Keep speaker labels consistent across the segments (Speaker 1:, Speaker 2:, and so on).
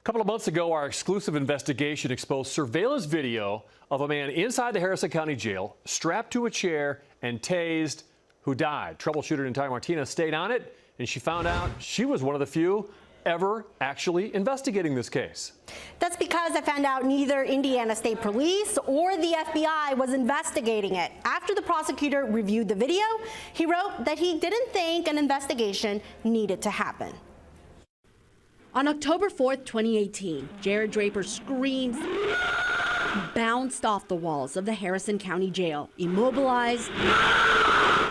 Speaker 1: couple of months ago, our exclusive investigation exposed surveillance video of a man inside the Harrison County Jail, strapped to a chair and tased, who died. Troubleshooter Natalia Martinez stayed on it, and she found out she was one of the few ever actually investigating this case.
Speaker 2: That's because I found out neither Indiana State Police or the FBI was investigating it. After the prosecutor reviewed the video, he wrote that he didn't think an investigation needed to happen.
Speaker 3: On October 4th, 2018, Jarod Draper screams, bounced off the walls of the Harrison County Jail, immobilized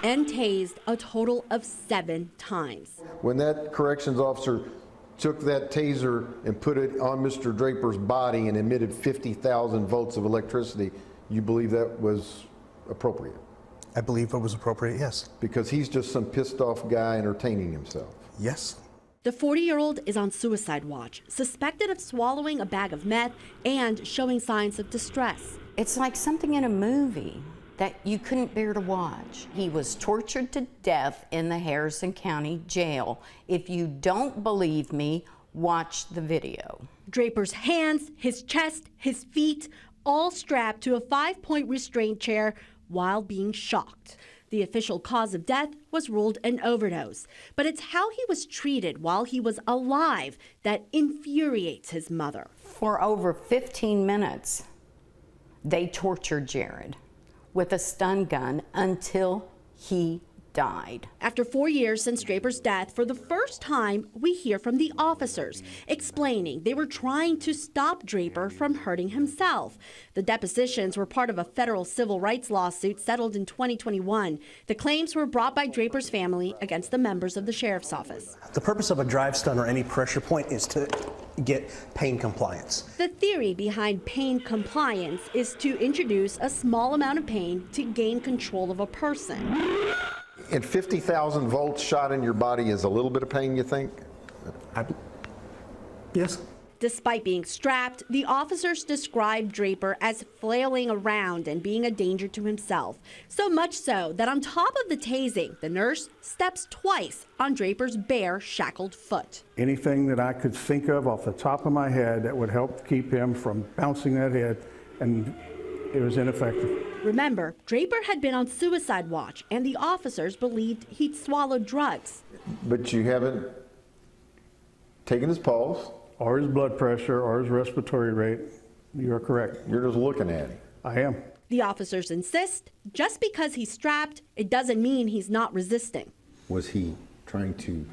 Speaker 3: and tased a total of 7 times.
Speaker 4: When that corrections officer took that taser and put it on Mr. Draper's body and emitted 50,000 volts of electricity, you believe that was appropriate?
Speaker 5: I believe it was appropriate, yes.
Speaker 4: Because he's just some pissed off guy entertaining himself.
Speaker 5: Yes.
Speaker 3: The 40-year-old is on suicide watch, suspected of swallowing a bag of meth and showing signs of distress.
Speaker 6: It's like something in a movie that you couldn't bear to watch. He was tortured to death in the Harrison County Jail. If you don't believe me, watch the video.
Speaker 3: Draper's hands, his chest, his feet, all strapped to a 5-point restraint chair while being shocked. The official cause of death was ruled an overdose, but it's how he was treated while he was alive that infuriates his mother.
Speaker 6: For over 15 minutes, they tortured Jarod with a stun gun until he died.
Speaker 3: After 4 years since Draper's death, for the first time, we hear from the officers explaining they were trying to stop Draper from hurting himself. The depositions were part of a federal civil rights lawsuit settled in 2021. The claims were brought by Draper's family against the members of the sheriff's office.
Speaker 5: The purpose of a drive stun or any pressure point is to get pain compliance.
Speaker 3: The theory behind pain compliance is to introduce a small amount of pain to gain control of a person.
Speaker 4: And 50,000 volts shot in your body is a little bit of pain, you think?
Speaker 5: Yes.
Speaker 3: Despite being strapped, the officers described Draper as flailing around and being a danger to himself. So much so that on top of the tasing, the nurse steps twice on Draper's bare, shackled foot.
Speaker 7: Anything that I could think of off the top of my head that would help keep him from bouncing that head, and it was ineffective.
Speaker 3: Remember, Draper had been on suicide watch, and the officers believed he'd swallowed drugs.
Speaker 4: But you haven't taken his pulse.
Speaker 7: Or his blood pressure, or his respiratory rate. You are correct.
Speaker 4: You're just looking at him.
Speaker 7: I am.
Speaker 3: The officers insist just because he's strapped, it doesn't mean he's not resisting.
Speaker 4: Was he trying to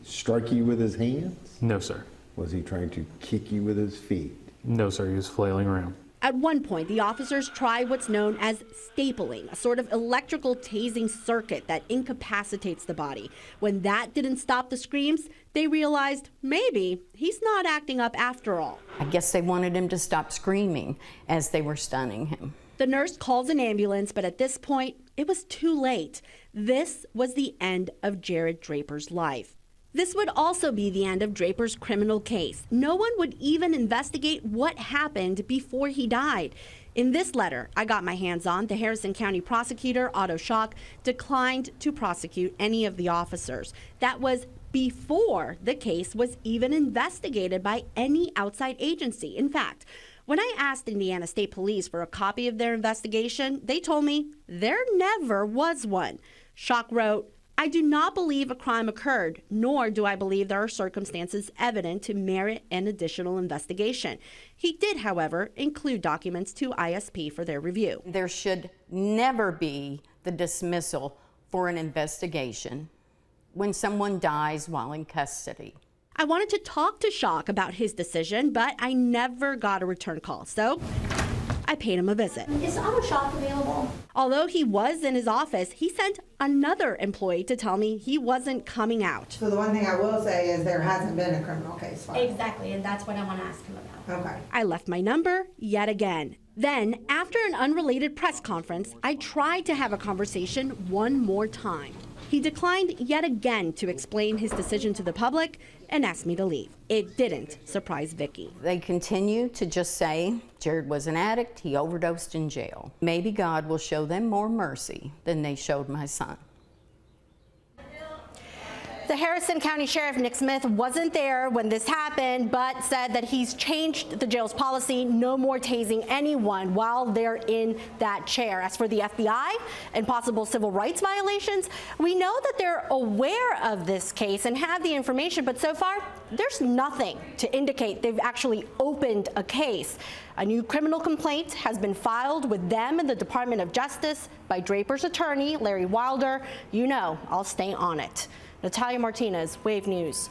Speaker 4: strike you with his hands?
Speaker 8: No, sir.
Speaker 4: Was he trying to kick you with his feet?
Speaker 8: No, sir. He was flailing around.
Speaker 3: At one point, the officers tried what's known as stapling, a sort of electrical tasing circuit that incapacitates the body. When that didn't stop the screams, they realized maybe he's not acting up after all.
Speaker 6: I guess they wanted him to stop screaming as they were stunning him.
Speaker 3: The nurse calls an ambulance, but at this point, it was too late. This was the end of Jarod Draper's life. This would also be the end of Draper's criminal case. No one would even investigate what happened before he died. In this letter I got my hands on, the Harrison County prosecutor, Otto Schock, declined to prosecute any of the officers. That was before the case was even investigated by any outside agency. In fact, when I asked Indiana State Police for a copy of their investigation, they told me there never was one. Schock wrote, "I do not believe a crime occurred, nor do I believe there are circumstances evident to merit an additional investigation." He did, however, include documents to ISP for their review.
Speaker 6: There should never be the dismissal for an investigation when someone dies while in custody.
Speaker 3: I wanted to talk to Schock about his decision, but I never got a return call, so I paid him a visit.
Speaker 2: Is Otto Schock available?
Speaker 3: Although he was in his office, he sent another employee to tell me he wasn't coming out.
Speaker 9: So the one thing I will say is there hasn't been a criminal case filed.
Speaker 2: Exactly, and that's what I want to ask him about.
Speaker 9: Okay.
Speaker 3: I left my number yet again. Then, after an unrelated press conference, I tried to have a conversation one more time. He declined yet again to explain his decision to the public and asked me to leave. It didn't surprise Vicky.
Speaker 6: They continue to just say Jarod was an addict, he overdosed in jail. Maybe God will show them more mercy than they showed my son.
Speaker 2: The Harrison County Sheriff Nick Smith wasn't there when this happened, but said that he's changed the jail's policy, no more tasing anyone while they're in that chair. As for the FBI and possible civil rights violations, we know that they're aware of this case and have the information, but so far, there's nothing to indicate they've actually opened a case. A new criminal complaint has been filed with them in the Department of Justice by Draper's attorney, Larry Wilder. You know, I'll stay on it. Natalia Martinez, Wave News.